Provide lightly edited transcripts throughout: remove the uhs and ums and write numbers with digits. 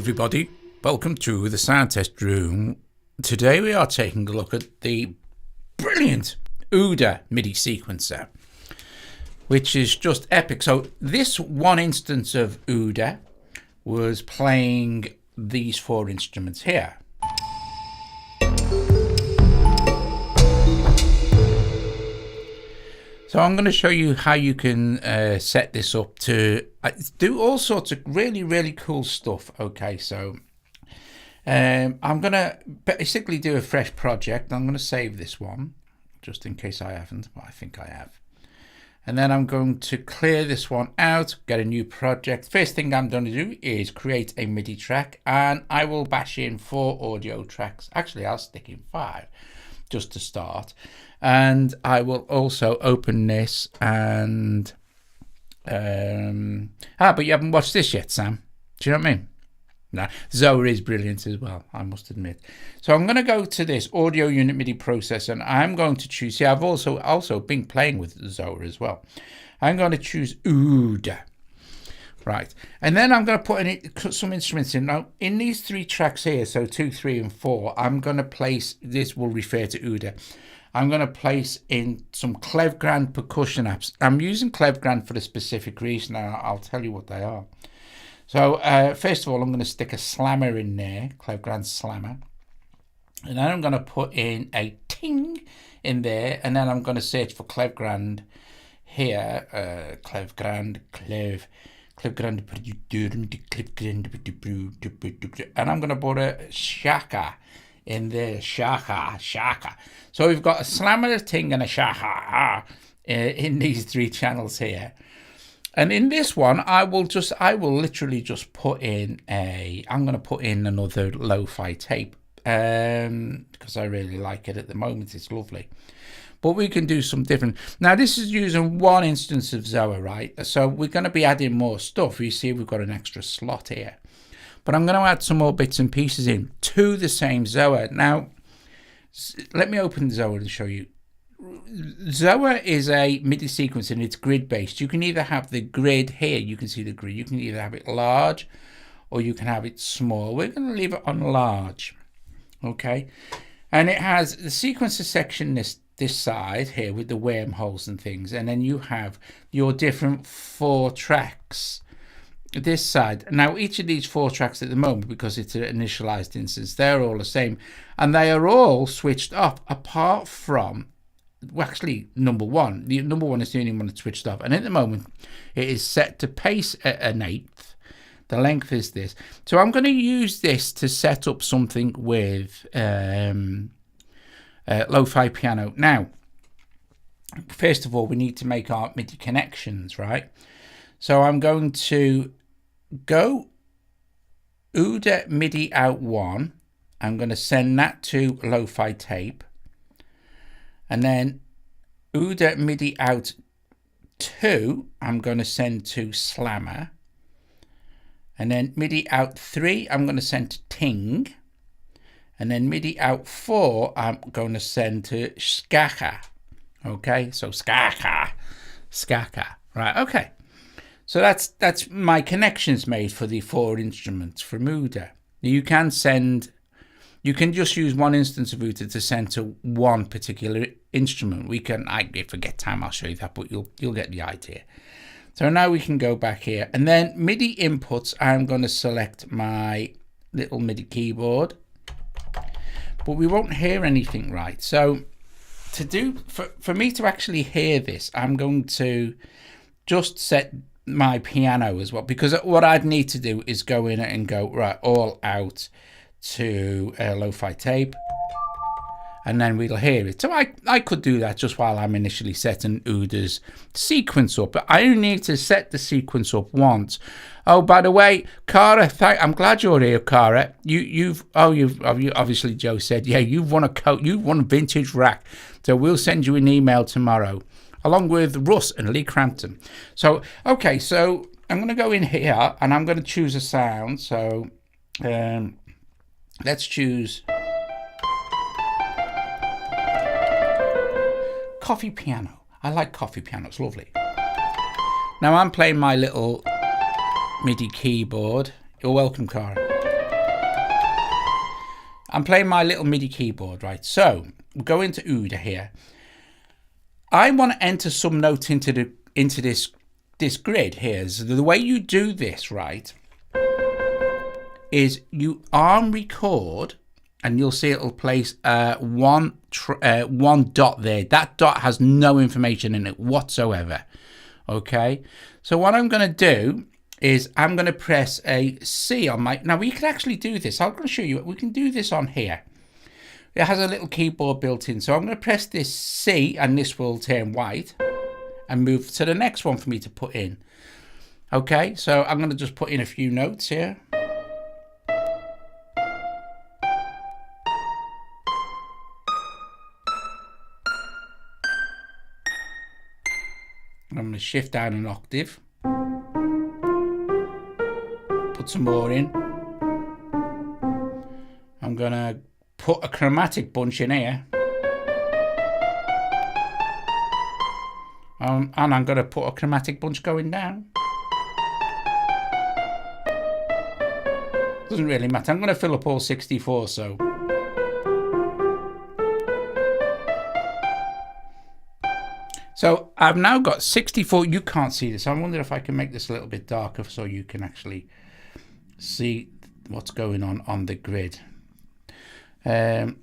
everybody, welcome to the sound test room. Today we are taking a look at the brilliant OODA MIDI sequencer, which is just epic. So this one instance of OODA was playing these four instruments here. So I'm going to show you how you can set this up to do all sorts of really cool stuff. Okay, so I'm going to basically do a fresh project. I'm going to save this one just in case I haven't, but I think I have. And then I'm going to clear this one out, get a new project. First thing I'm going to do is create a MIDI track, and I will bash in 4 audio tracks. Actually, I'll stick in 5 just to start. And I will also open this and but you haven't watched this yet, Sam. Do you know what I mean? No, Zoa is brilliant as well, I must admit. So I'm going to go to this audio unit MIDI processor, and I'm going to choose. See, I've also been playing with Zoa as well. I'm going to choose OODA. Right, and then I'm going to put some instruments in. Now, in these 3 tracks here, so 2, 3, and 4, I'm going to place, this will refer to OODA. I'm going to place in some Clevgrand percussion apps. I'm using Clevgrand for a specific reason, and I'll tell you what they are. So, first of all, I'm going to stick a slammer in there, Clevgrand slammer. And then I'm going to put in a ting in there, and then I'm going to search for Clevgrand here. Clevgrand, and I'm going to put a shaka in there, shaka. So we've got a slammer, a ting, and a shaka in these 3 channels here. And in this one, I will literally just put in I'm going to put in another lo-fi tape because I really like it at the moment. It's lovely. But we can do some different. Now, this is using 1 instance of Zoa, right? So we're going to be adding more stuff. You see, we've got an extra slot here. But I'm going to add some more bits and pieces in to the same Zoa. Now, let me open Zoa and show you. Zoa is a MIDI sequence and it's grid based. You can either have the grid here, you can see the grid, you can either have it large or you can have it small. We're going to leave it on large, okay? And it has the sequencer section this side here with the wormholes and things, and then you have your different 4 tracks this side. Now, each of these 4 tracks at the moment, because it's an initialized instance, they're all the same, and they are all switched off apart from, well, actually, number 1. The number 1 is the only one that's switched off, and at the moment it is set to pace at an 1/8. The length is this. So I'm going to use this to set up something with lo-fi piano. Now, first of all, we need to make our MIDI connections, right? So I'm going to go OODA MIDI out 1. I'm going to send that to lo-fi tape. And then OODA MIDI out 2, I'm going to send to slammer. And then MIDI out 3, I'm going to send to ting. And then MIDI out 4, I'm going to send to skaka. Okay, so skaka. Right, okay. So that's my connections made for the 4 instruments from OODA. You can just use 1 instance of OODA to send to 1 particular instrument. I forget time, I'll show you that, but you'll get the idea. So now we can go back here, and then MIDI inputs, I'm going to select my little MIDI keyboard, but we won't hear anything, right? So for me to actually hear this, I'm going to just set my piano as well, because what I'd need to do is go in and go right all out to lo-fi tape, and then we'll hear it. So I could do that just while I'm initially setting OODA's sequence up, but I only need to set the sequence up once. Oh, by the way, Cara, I'm glad you're here, Cara. You've obviously, Joe said, yeah, you've won a vintage rack, so we'll send you an email tomorrow along with Russ and Lee Crampton. So okay, so I'm going to go in here and I'm going to choose a sound. So let's choose coffee piano. I like coffee piano, it's lovely. Now I'm playing my little MIDI keyboard. You're welcome, Cara. I'm playing my little MIDI keyboard, right? So we'll go into OODA here. I want to enter some notes into this grid here. So the way you do this, right, is you arm record, and you'll see it'll place one dot there. That dot has no information in it whatsoever. Okay, so what I'm going to do is I'm going to press a C on my... Now we can actually do this. I'm going to show you. We can do this on here. It has a little keyboard built in. So I'm going to press this C, and this will turn white and move to the next one for me to put in. Okay, so I'm going to just put in a few notes here. I'm going to shift down an octave. Put some more in. I'm going to put a chromatic bunch in here. And I'm going to put a chromatic bunch going down. Doesn't really matter. I'm going to fill up all 64, so... So I've now got 64. You can't see this. I wonder if I can make this a little bit darker so you can actually see what's going on the grid. Oh, hang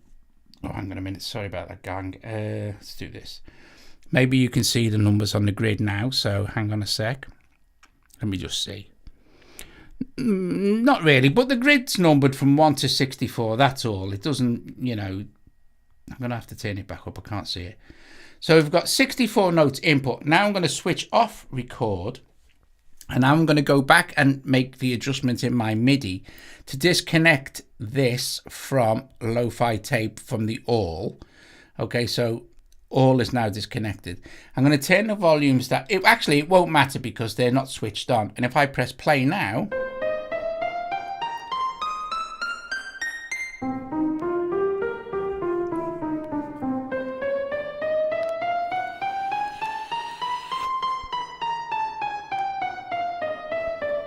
on a minute. Sorry about that, gang. Let's do this. Maybe you can see the numbers on the grid now. So hang on a sec. Let me just see. Not really, but the grid's numbered from 1 to 64. That's all. It doesn't, you know, I'm going to have to turn it back up. I can't see it. So we've got 64 notes input. Now I'm going to switch off record, and I'm going to go back and make the adjustments in my MIDI to disconnect this from lo-fi tape from the all. Okay, so all is now disconnected. I'm going to turn the volumes down. It won't matter because they're not switched on. And if I press play now,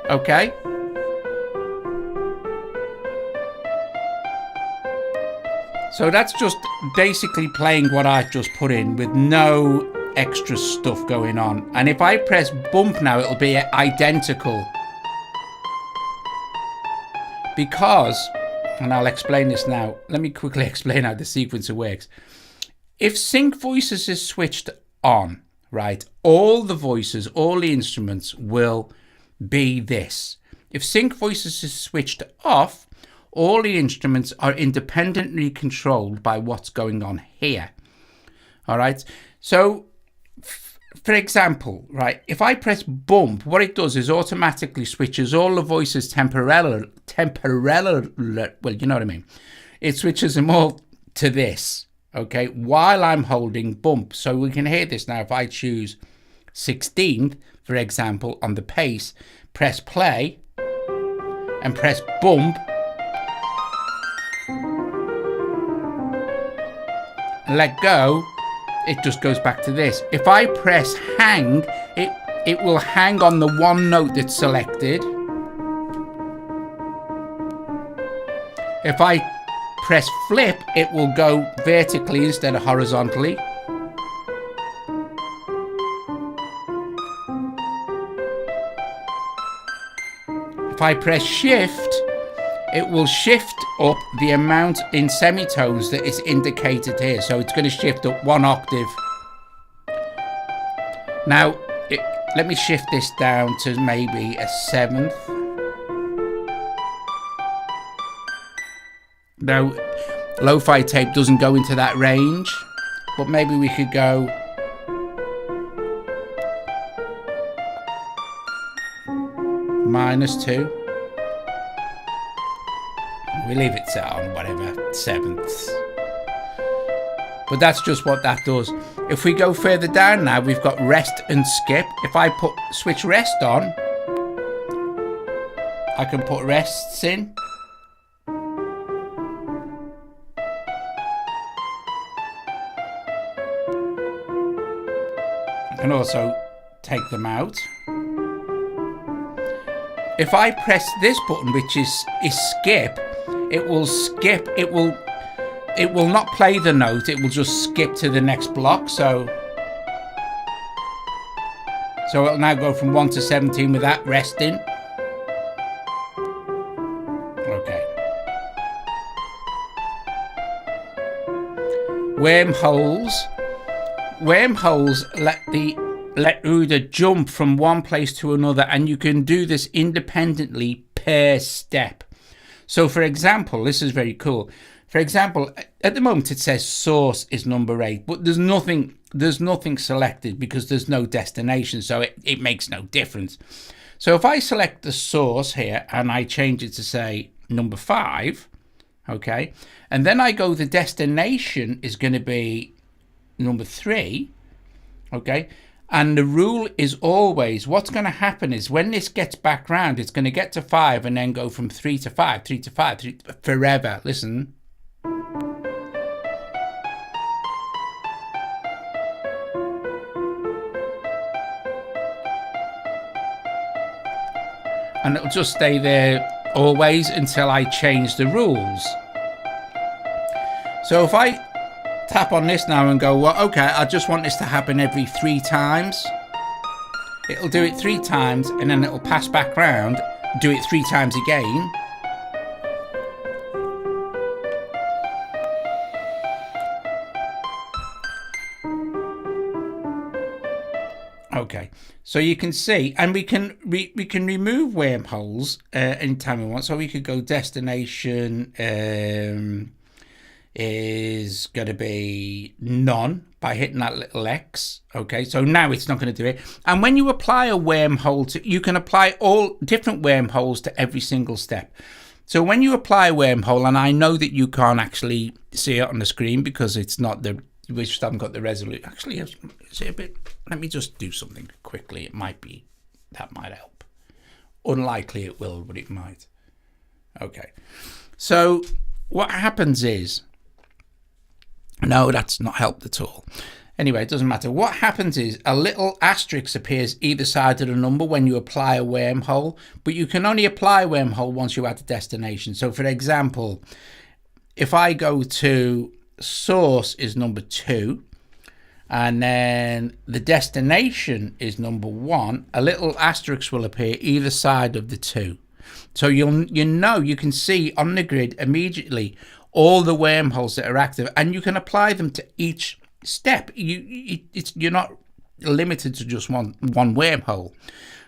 okay. So that's just basically playing what I've just put in with no extra stuff going on. And if I press bump now, it'll be identical. Because, and I'll explain this now. Let me quickly explain how the sequencer works. If sync voices is switched on, right, all the voices, all the instruments will be this. If sync voices is switched off, all the instruments are independently controlled by what's going on here. All right. So, for example, right, if I press bump, what it does is automatically switches all the voices temporarily. Well, you know what I mean. It switches them all to this. Okay, while I'm holding bump. So we can hear this now. If I choose 16th, for example, on the pace, press play and press bump, and let go, it just goes back to this. If I press hang, it will hang on the one note that's selected. If I press flip, it will go vertically instead of horizontally. If I press shift, it will shift up the amount in semitones that is indicated here. So it's going to shift up one octave. Now, let me shift this down to maybe a 7th. Now, lo-fi tape doesn't go into that range, but maybe we could go -2. We leave it set on whatever 7ths. But that's just what that does. If we go further down now, we've got rest and skip. If I switch rest on, I can put rests in. I can also take them out. If I press this button, which is skip, it will skip. It will not play the note. It will just skip to the next block. So it'll now go from 1 to 17 with that resting. Okay. Wormholes let OODA jump from one place to another, and you can do this independently per step. So for example, this is very cool. For example, at the moment it says source is number 8, but there's nothing selected because there's no destination, so it makes no difference. So if I select the source here and I change it to say number 5, okay, and then I go, the destination is going to be number 3, okay, and the rule is always, what's going to happen is when this gets back round, it's going to get to 5 and then go from 3 to 5, 3 to 5, 3 to, forever. Listen. And it'll just stay there always until I change the rules. So if I tap on this now and go, well, okay, I just want this to happen every 3 times. It'll do it 3 times and then it'll pass back round, do it 3 times again. Okay, so you can see, and we can remove wormholes anytime we want. So we could go destination is going to be none by hitting that little X. Okay, so now it's not going to do it. And when you apply a wormhole to, you can apply all different wormholes to every single step. So when you apply a wormhole, and I know that you can't actually see it on the screen because it's not the, we just haven't got the resolution. Actually, is it a bit? Let me just do something quickly. It might be, that might help. Unlikely it will, but it might. Okay. So what happens is, no, that's not helped at all. Anyway, it doesn't matter. What happens is a little asterisk appears either side of the number when you apply a wormhole, but you can only apply a wormhole once you add a destination. So for example, if I go to source is number 2, and then the destination is number 1, a little asterisk will appear either side of the 2. So you can see on the grid immediately all the wormholes that are active, and you can apply them to each step. You're not limited to just one wormhole.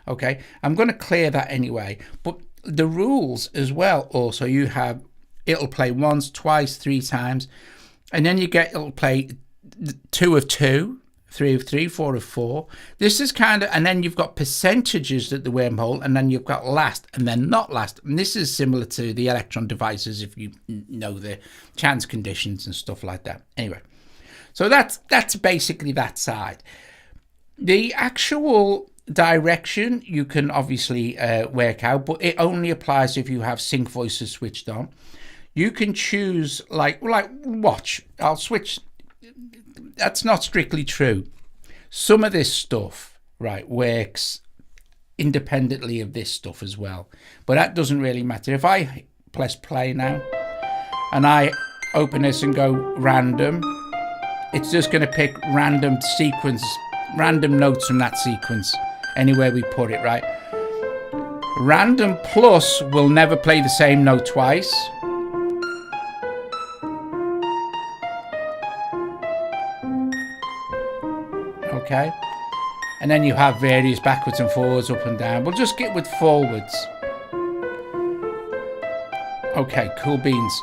Okay, I'm going to clear that anyway. But the rules as well, also, you have, it'll play once, twice, 3 times, and then it'll play 2 of 2, 3 of 3, 4 of 4. This is kind of, and then you've got percentages at the wormhole, and then you've got last and then not last. And this is similar to the electron devices, if you know the chance conditions and stuff like that. Anyway, so that's basically that side. The actual direction you can obviously work out, but it only applies if you have sync voices switched on. You can choose, like watch, I'll switch. That's not strictly true. Some of this stuff, right, works independently of this stuff as well, but that doesn't really matter. If I press play now and I open this and go random, it's just going to pick random notes from that sequence anywhere we put it, right? Random plus will never play the same note twice. Okay, and then you have various backwards and forwards, up and down. We'll just get with forwards. Okay, cool beans.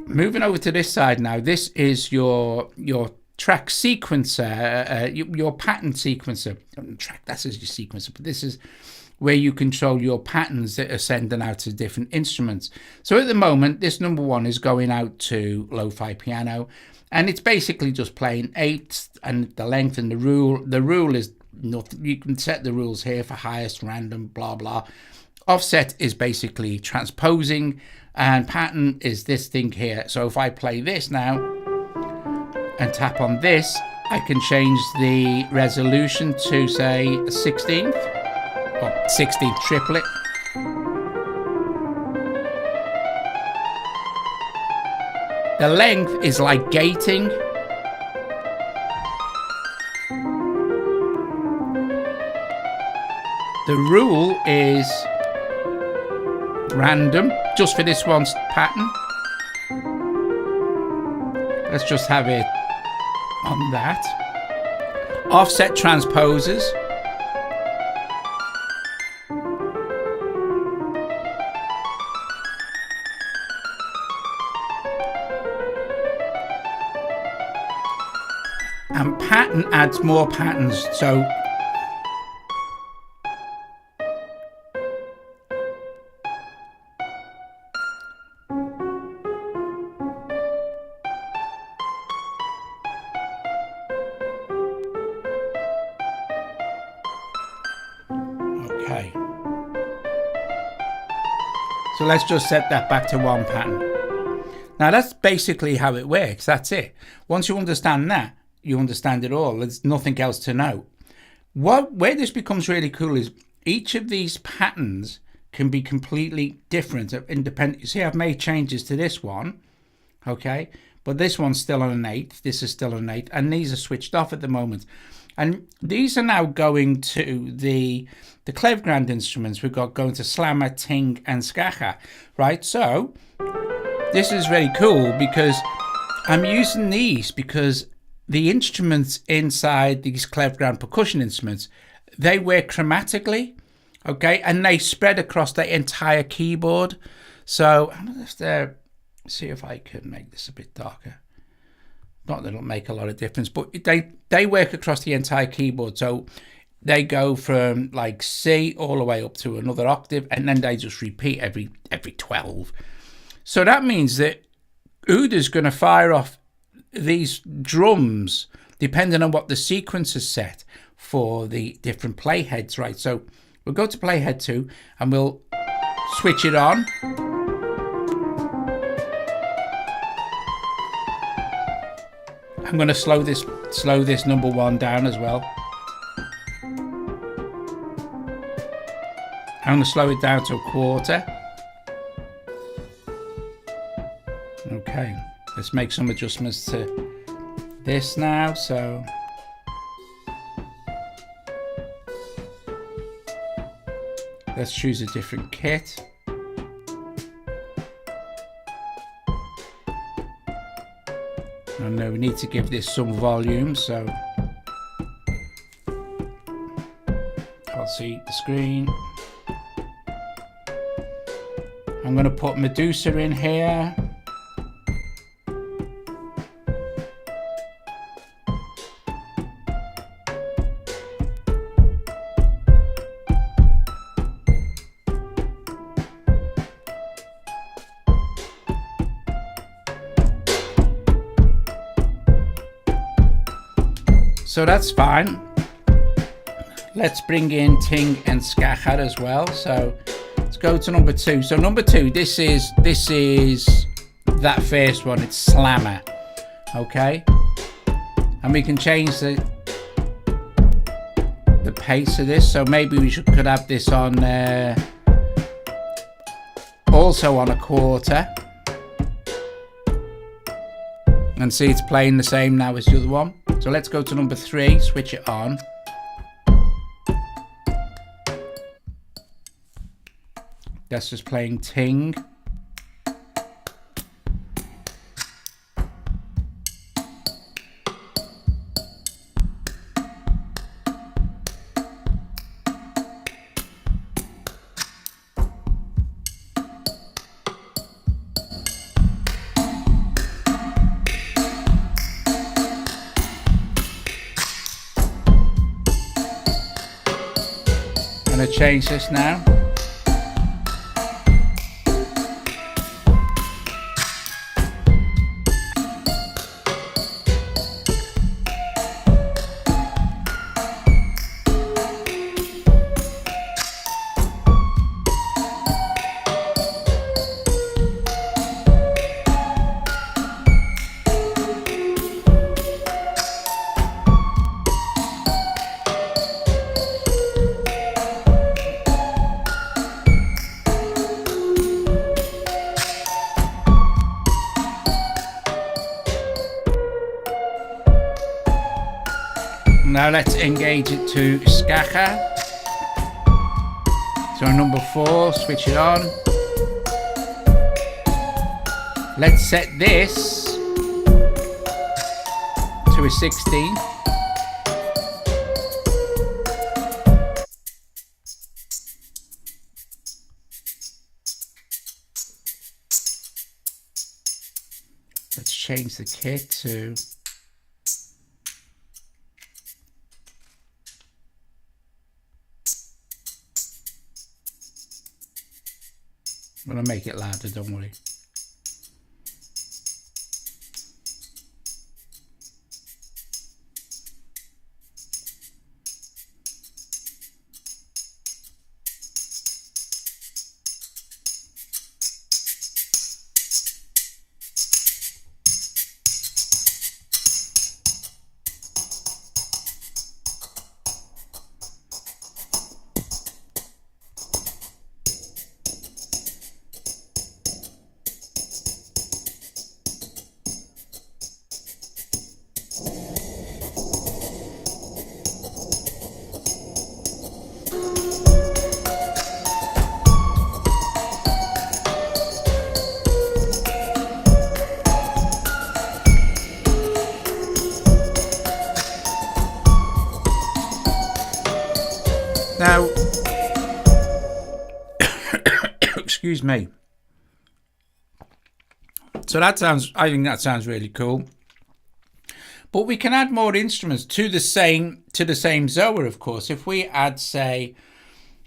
Moving over to this side now. This is your track sequencer, your pattern sequencer. Track, that is your sequencer, but this is where you control your patterns that are sending out to different instruments. So at the moment, this number 1 is going out to lo-fi piano. And it's basically just playing 8 and the length and the rule. The rule is nothing. You can set the rules here for highest, random, blah, blah. Offset is basically transposing, and pattern is this thing here. So if I play this now and tap on this, I can change the resolution to, say, a 16th or 16th triplet. The length is like gating. The rule is random, just for this one's pattern. Let's just have it on that. Offset transposers. And pattern adds more patterns, so okay. So let's just set that back to one pattern. Now that's basically how it works. That's it. Once you understand that, you understand it all. There's nothing else to know. Where this becomes really cool is each of these patterns can be completely different, independent. You see, I've made changes to this one, okay, but this one's still on an 8th. This is still on an 8th, and these are switched off at the moment. And these are now going to the Clevegrand instruments. We've got going to Slammer, Ting, and Skacha, right? So this is very cool because I'm using these because the instruments inside these Clevegrand percussion instruments, they work chromatically, okay, and they spread across the entire keyboard. So I'm gonna have to see if I can make this a bit darker. Not that it'll make a lot of difference, but they work across the entire keyboard. So they go from like C all the way up to another octave, and then they just repeat every 12. So that means that OODA's going to fire off these drums depending on what the sequence is set for the different playheads, right? So we'll go to playhead 2 and we'll switch it on. I'm going to slow this number 1 down as well. I'm going to slow it down to a quarter. Okay, let's make some adjustments to this now. So let's choose a different kit. And we need to give this some volume, so can't see the screen. I'm going to put Medusa in here. So that's fine. Let's bring in Ting and Skacha as well. So let's go to number 2. So number 2, this is that first one. It's Slammer, okay. And we can change the pace of this. So maybe we could have this on also on a quarter. And see, it's playing the same now as the other one. So let's go to number 3, switch it on. That's just playing Ting. I'm going to change this now. Now let's engage it to Skacha. So number 4, switch it on. Let's set this to a 16. Let's change the kit to I'm going to make it louder, don't worry. Now, excuse me. So I think that sounds really cool. But we can add more instruments to the same Zoa, of course. If we add, say,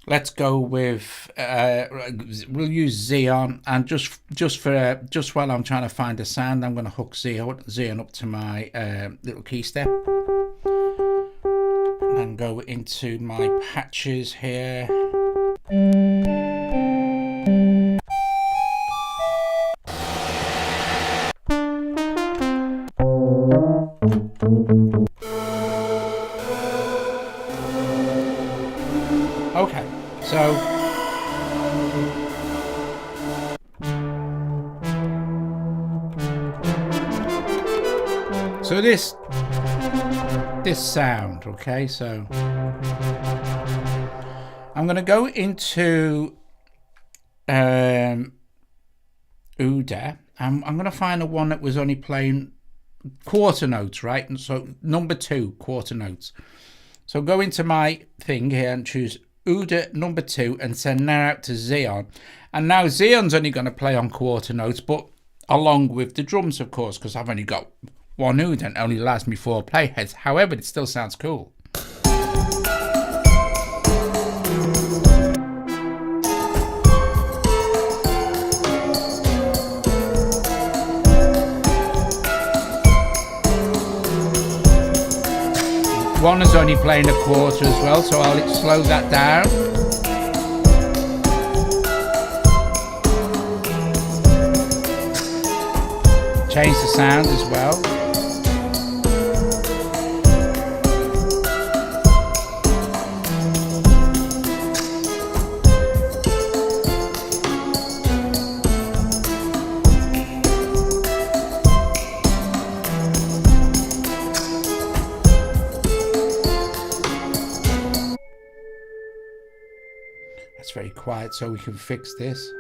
let's go with we'll use Xeon, and just while I'm trying to find a sound, I'm going to hook Xeon up to my little key step. And go into my patches here. Okay, so this sound, okay, so I'm going to go into OODA. I'm going to find the one that was only playing quarter notes, right? And so number 2, quarter notes. So go into my thing here and choose OODA number 2 and send that out to Xeon. And now Xeon's only going to play on quarter notes, but along with the drums, of course, because I've only got one OODA and only allows me 4 playheads. However, it still sounds cool. One is only playing a quarter as well, so I'll slow that down. Change the sound as well. That's very quiet, so we can fix this.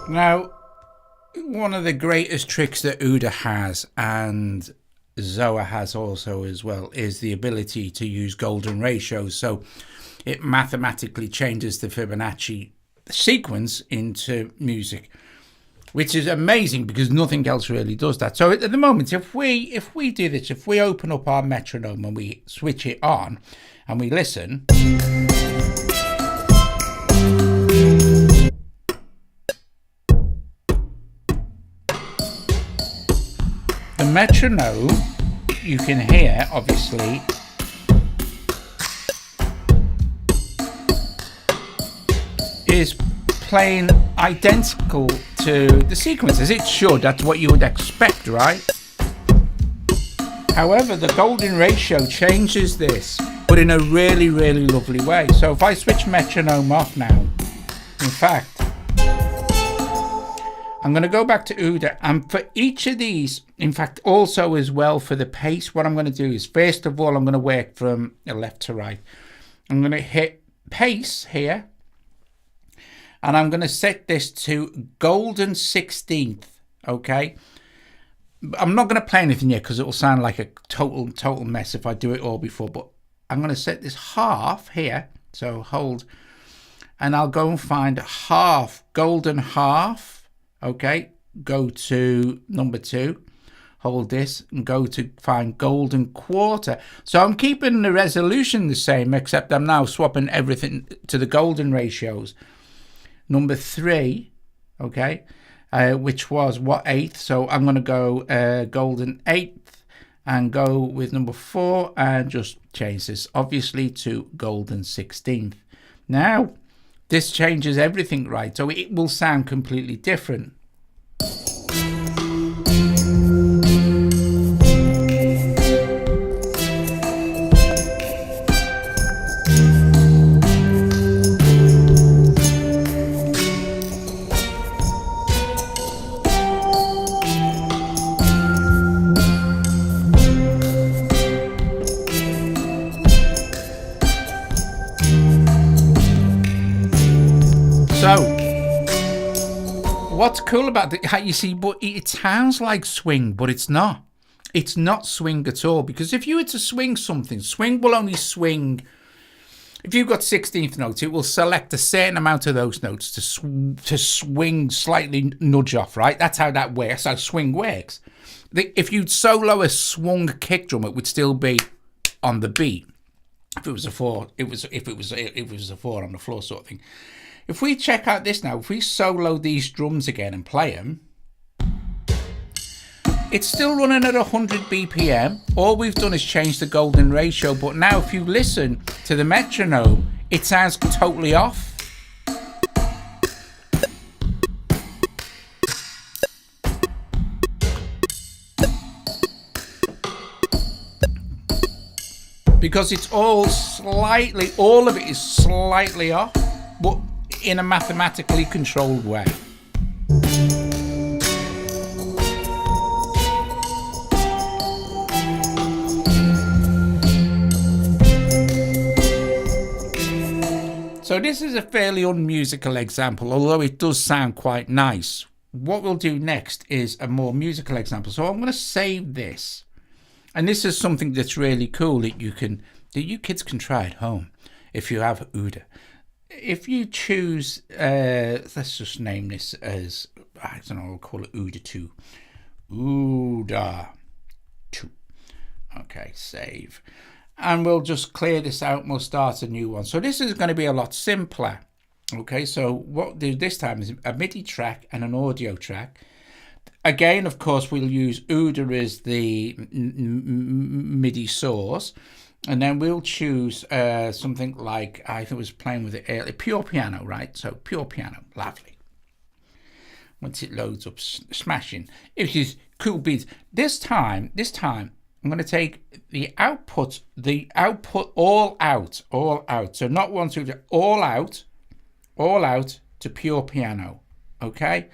Now, one of the greatest tricks that OODA has, and Zoa has also as well, is the ability to use golden ratios. So it mathematically changes the Fibonacci sequence into music. which is amazing because nothing else really does that. So at the moment, if we do this, if we open up our metronome and we switch it on and we listen, the metronome, you can hear, obviously, is playing identical to the sequences. It should, that's what you would expect, right? However, the golden ratio changes this, but in a really, really lovely way. So if I switch metronome off now, in fact, I'm going to go back to OODA, and for each of these, in fact, also as well for the pace, what I'm going to do is, first of all, I'm going to work from left to right. I'm going to hit pace here, and I'm going to set this to golden 16th, okay? I'm not going to play anything yet because it will sound like a total mess if I do it all before, but I'm going to set this half here, so hold, and I'll go and find half, golden half. Okay, go to number 2, hold this and go to find golden quarter. So I'm keeping the resolution the same, except I'm now swapping everything to the golden ratios. Number 3, okay, which was what, 8th? So I'm going to go golden 8th and go with number 4 and just change this obviously to golden 16th. Now, this changes everything, right? So it will sound completely different. What's cool about how you see, but it sounds like swing, but it's not. It's not swing at all, because if you were to swing something, swing will only swing. If you've got 16th notes, it will select a certain amount of those notes to swing slightly, nudge off, right? That's how that works. How swing works. If you'd solo a swung kick drum, it would still be on the beat. If it was a 4, it was a 4 on the floor sort of thing. If we check out this now, if we solo these drums again and play them, it's still running at 100 BPM. All we've done is change the golden ratio, but now if you listen to the metronome, it sounds totally off. Because it's all of it is slightly off, but in a mathematically controlled way. So this is a fairly unmusical example, although it does sound quite nice. What we'll do next is a more musical example. So I'm going to save this. And this is something that's really cool that you kids can try at home if you have OODA. If you choose, let's just name this as, I don't know, we'll call it OODA 2. OODA 2. Okay, save. And we'll just clear this out and we'll start a new one. So this is going to be a lot simpler. Okay, so what we'll do this time is a MIDI track and an audio track. Again, of course, we'll use OODA as the MIDI source. And then we'll choose something like, I think I was playing with it earlier, pure piano, right? So pure piano, lovely. Once it loads up, smashing. It is cool beats. This time, I'm going to take the output all out. So not 1, 2, 3, all out to pure piano, okay?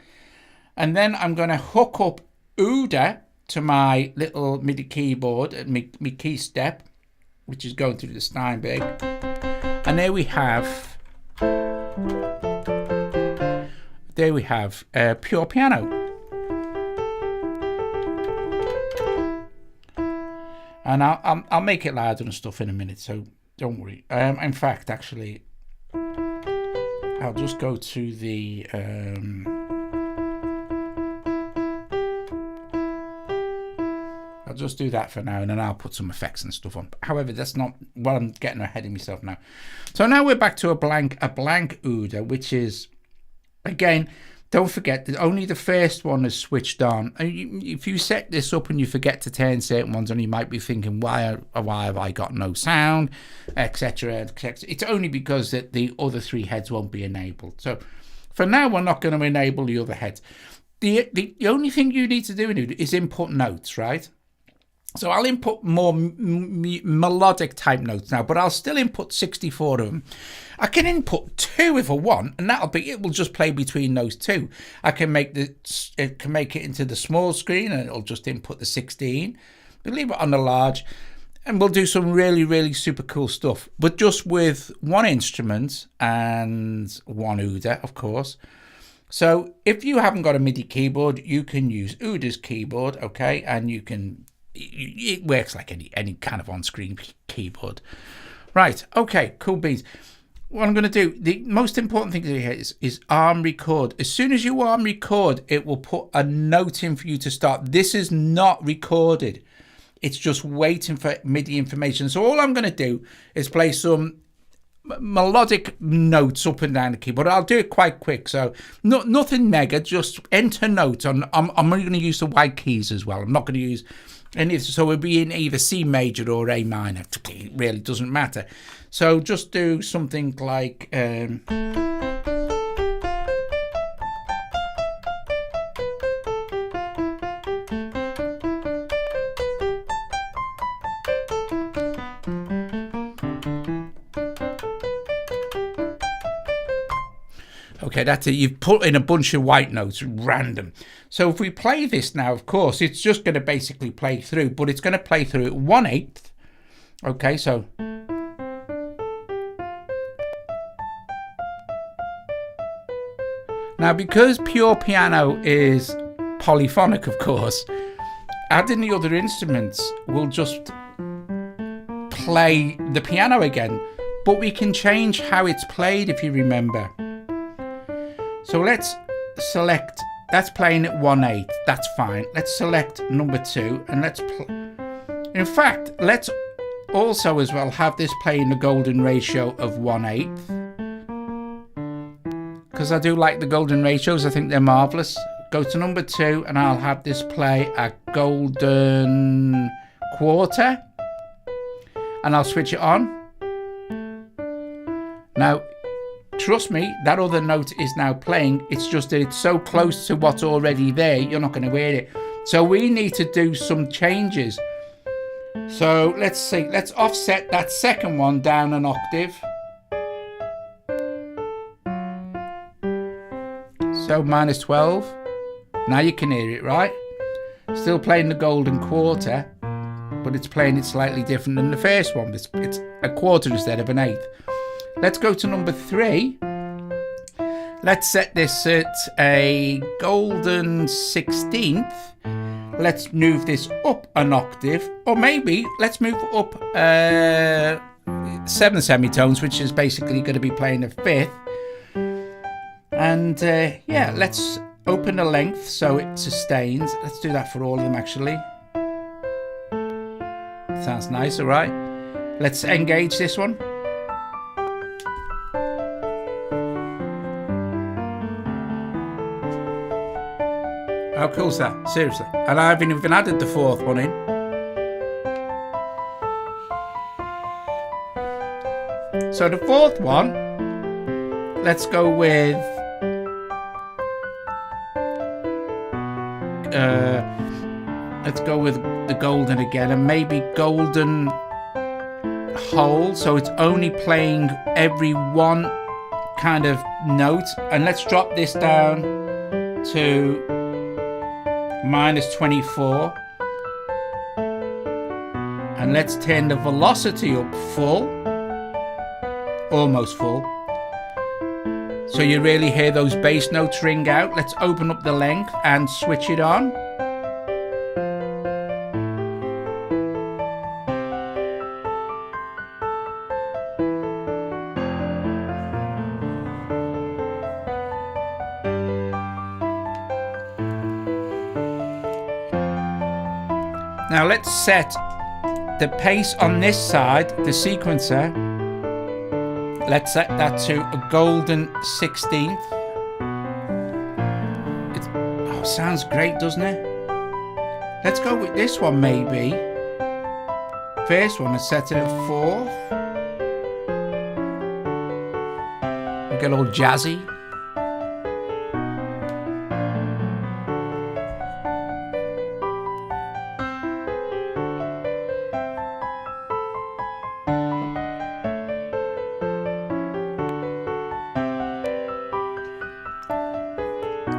And then I'm going to hook up OODA to my little MIDI keyboard, my key step, which is going through the Steinberg. And there we have pure piano. And I'll make it louder and stuff in a minute, so don't worry. In fact, actually, I'll just go to the I'll just do that for now, and then I'll put some effects and stuff on. However, that's not what I'm getting ahead of myself now. So now we're back to a blank OODA, which is, again, don't forget that only the first one is switched on. If you set this up and you forget to turn certain ones on, you might be thinking, why have I got no sound, etc., etc. It's only because that the other 3 heads won't be enabled. So for now, we're not going to enable the other heads. The only thing you need to do is input notes, right? So I'll input more melodic type notes now, but I'll still input 64 of them. I can input 2 if I want, and it will just play between those 2. I can make it into the small screen, and it'll just input the 16. We'll leave it on the large, and we'll do some really, really super cool stuff, but just with 1 instrument and 1 OODA, of course. So if you haven't got a MIDI keyboard, you can use OODA's keyboard, okay? And it works like any kind of on-screen keyboard. Right, okay, cool beans. What I'm going to do, the most important thing to do here is arm record. As soon as you arm record, it will put a note in for you to start. This is not recorded. It's just waiting for MIDI information. So all I'm going to do is play some melodic notes up and down the keyboard. I'll do it quite quick, so nothing mega, just enter notes on. I'm only going to use the white keys as well. I'm not going to use any, so it'll be in either C major or A minor. It really doesn't matter. So just do something like okay, that's it. You've put in a bunch of white notes, random. So if we play this now, of course, it's just going to basically play through, but it's going to play through at 1/8. Okay, so. Now, because pure piano is polyphonic, of course, adding the other instruments will just play the piano again, but we can change how it's played if you remember. So let's select, that's playing at 1/8, that's fine. Let's select number 2 and in fact, let's also as well have this play in the golden ratio of 1/8. Because I do like the golden ratios, I think they're marvellous. Go to number 2 and I'll have this play at golden quarter. And I'll switch it on. Now, trust me, that other note is now playing. It's just that it's so close to what's already there, you're not going to hear it. So we need to do some changes. So let's see, let's offset that second one down an octave. So -12. Now you can hear it, right? Still playing the golden quarter, but it's playing it slightly different than the first one. It's a quarter instead of an 1/8. Let's go to number 3. Let's set this at a golden 16th. Let's move this up an octave, or maybe let's move up 7 semitones, which is basically going to be playing a 5th. And yeah, let's open the length so it sustains. Let's do that for all of them actually. Sounds nice, all right. Let's engage this one. How cool's that? Seriously. And I haven't even added the 4th one in. So the 4th one, let's go with the golden again, and maybe golden whole, so it's only playing every one kind of note. And let's drop this down to -24, and let's turn the velocity up full, almost full, so you really hear those bass notes ring out. Let's open up the length and switch it on. Now let's set the pace on this side, the sequencer. Let's set that to a golden 16th. Oh, sounds great, doesn't it? Let's go with this one maybe. First one, let's set it at 4th. We get all jazzy.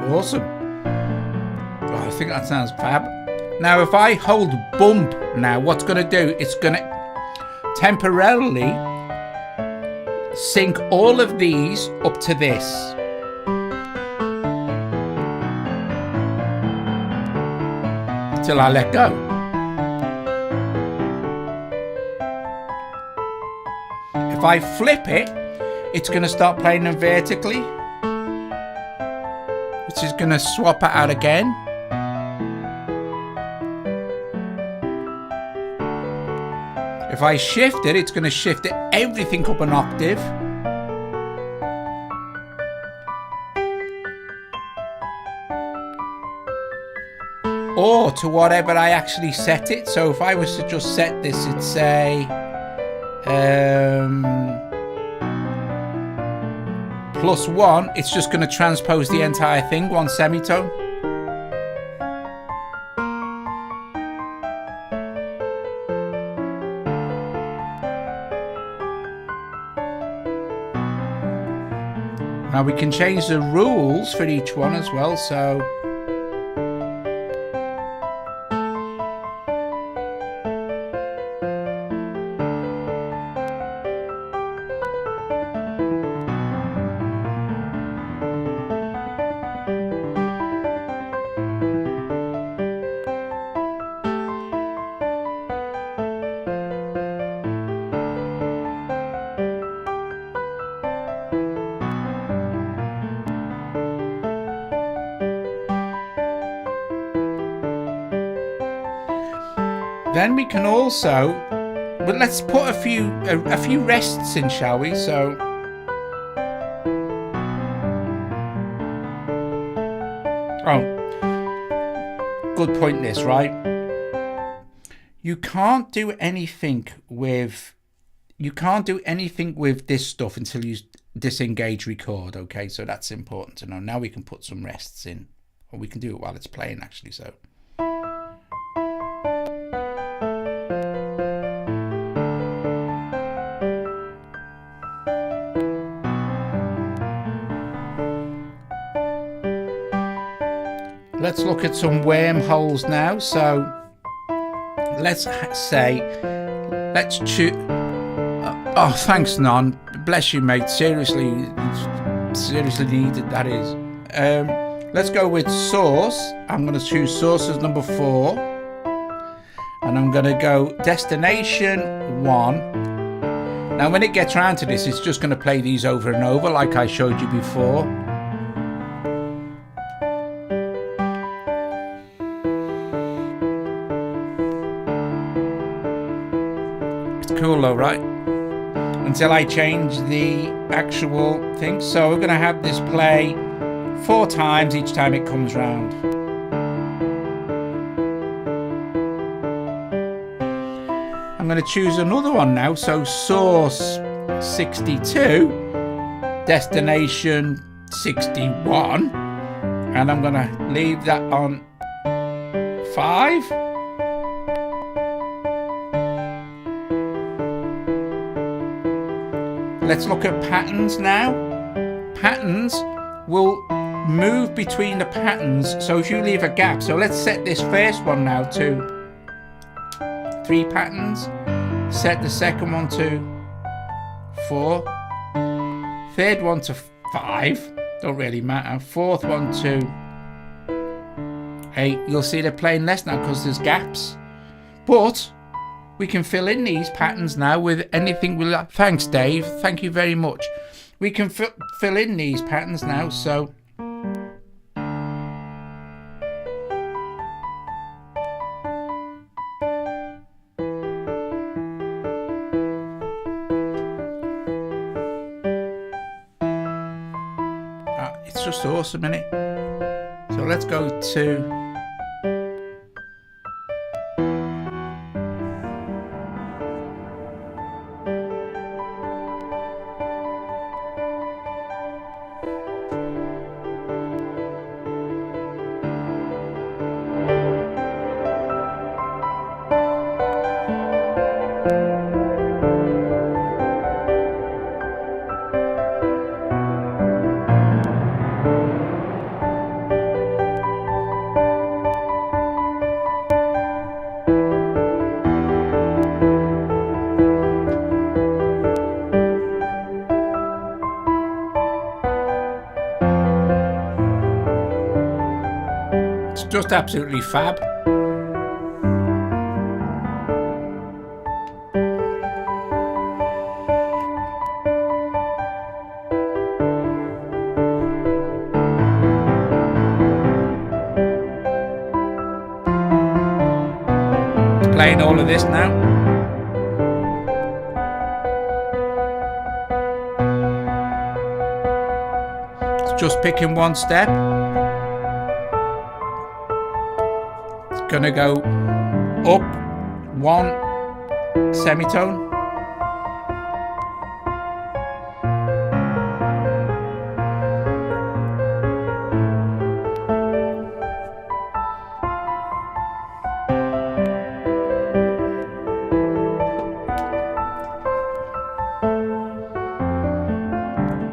Awesome. Oh, I think that sounds fab. Now if I hold bump now, what's going to do, it's going to temporarily sync all of these up to this. Till I let go. If I flip it, it's going to start playing them vertically, which is going to swap it out again. If I shift it, it's going to shift everything up an octave. Or to whatever I actually set it. So if I was to just set this, it'd say +1, it's just going to transpose the entire thing, 1 semitone. Now we can change the rules for each one as well, so then we can also, but let's put a few rests in, shall we? So good point this, right? You can't do anything with this stuff until you disengage record, okay? So that's important to know. Now we can put some rests in, or we can do it while it's playing actually, so. Let's look at some wormholes now. So let's say, let's choose. Oh, thanks, Non. Bless you, mate. Seriously needed, that is. Let's go with source. I'm going to choose source as number 4. And I'm going to go destination 1. Now, when it gets around to this, it's just going to play these over and over like I showed you before. Cool though, right? Until I change the actual thing. So we're going to have this play 4 times each time it comes round. I'm going to choose another one now. So source 62, destination 61, and I'm going to leave that on 5. Let's look at patterns now. Patterns will move between the patterns. So if you leave a gap, so let's set this first one now to 3 patterns. Set the second one to 4. Third one to 5. Don't really matter. Fourth one to 8. You'll see they're playing less now because there's gaps. But we can fill in these patterns now with anything we like. Thanks, Dave. Thank you very much. We can fill in these patterns now. So It's just awesome, isn't it? So let's go to... Just absolutely fab. Playing all of this now. It's just picking one step. Gonna go up one semitone,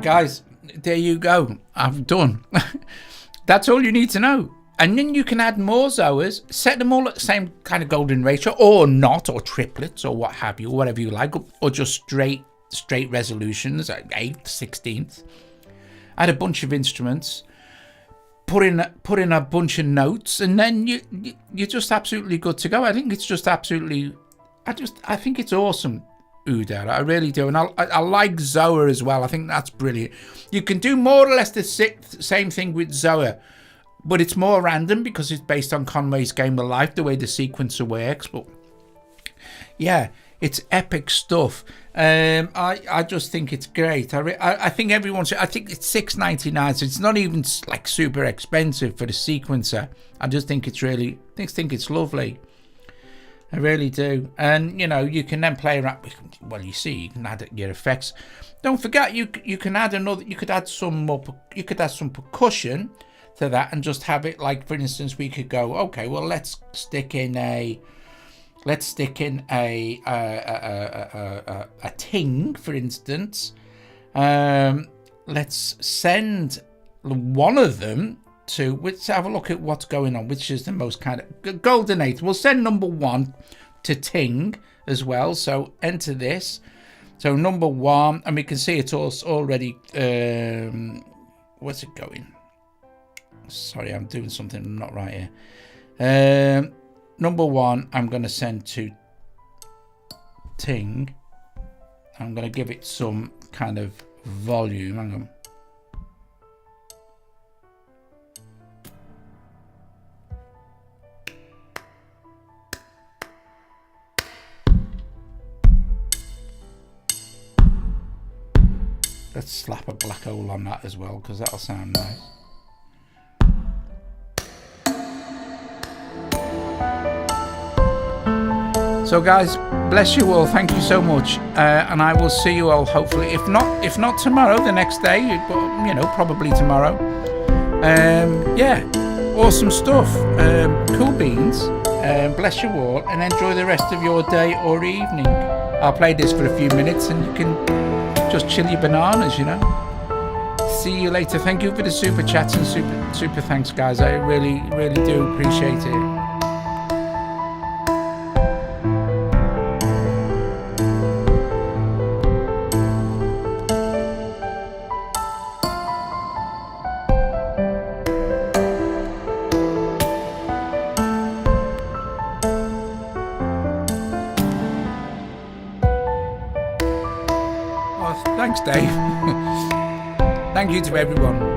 guys. There you go. I've done. That's all you need to know. And then you can add more Zoas, set them all at the same kind of golden ratio, or not, or triplets, or what have you, whatever you like, or just straight resolutions, 8th, 16th. Add a bunch of instruments, put in a bunch of notes, and then you're just absolutely good to go. I think it's just absolutely, I think it's awesome, OODA. I really do, and I like Zoa as well. I think that's brilliant. You can do more or less the same thing with Zoa, but it's more random because it's based on Conway's Game of Life, the way the sequencer works. But yeah, it's epic stuff. I just think it's great. I think everyone should. I think it's $6.99, so it's not even like super expensive for the sequencer. I just think it's really, think it's lovely. I really do. And you know, you can then play around. Well, you see, you can add your effects. Don't forget, you can add another. You could add some more. You could add some percussion to that and just have it, like, for instance, we could go, okay, well, let's stick in a ting, for instance. Let's send one of them to, let's have a look at what's going on, which is the most kind of golden 8. We'll send number 1 to ting as well. So enter this. So number 1, and we can see it's also already what's it going? Sorry, I'm doing something not right here. Number 1, I'm going to send to ting. I'm going to give it some kind of volume. Hang on. Let's slap a black hole on that as well, because that'll sound nice. So guys, bless you all. Thank you so much, and I will see you all hopefully. If not tomorrow, the next day. But you know, probably tomorrow. Yeah, awesome stuff. Cool beans. Bless you all, and enjoy the rest of your day or evening. I'll play this for a few minutes, and you can just chill your bananas, you know. See you later. Thank you for the super chats and super thanks, guys. I really do appreciate it. Thanks, Dave. Thank you to everyone.